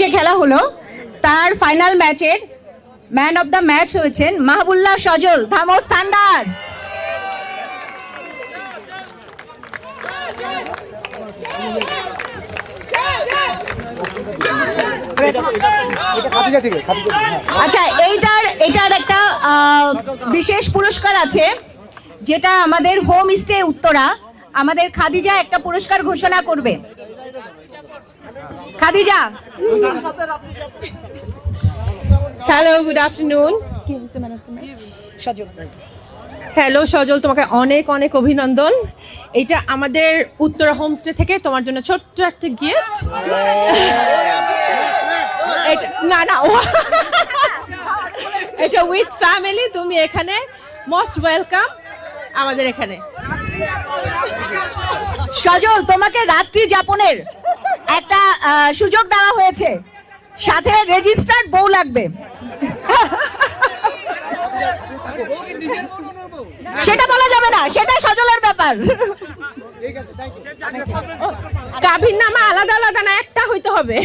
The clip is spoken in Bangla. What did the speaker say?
যে খেলা হলো তার ফাইনাল ম্যাচের ম্যান অফ দ্য ম্যাচ হয়েছেন মাহবুল্লাহ সজল, ধামস থান্ডার। আচ্ছা, এইটার একটা বিশেষ পুরস্কার আছে, যেটা আমাদের হোম স্টে উত্তরা, আমাদের খাদিজা একটা পুরস্কার ঘোষণা করবে। Khadija. Hello, good afternoon. Hello Sajal, তোমাকে অনেক অনেক অভিনন্দন। এটা আমাদের উত্তরা হোমস্টে থেকে তোমার জন্য ছোট্ট একটা গিফট। না না, এটা উইথ ফ্যামিলি, তুমি এখানে মোস্ট ওয়েলকাম আমাদের এখানে। সজল, তোমাকে রাত্রি যাপনের একটা সুযোগ দেওয়া হয়েছে, সাথে রেজিস্টার্ড বউ লাগবে। সেটা বলা যাবে না, সেটা সজলের ব্যাপার। কাবির নামা আলাদা আলাদা না, একটা হইতে হবে।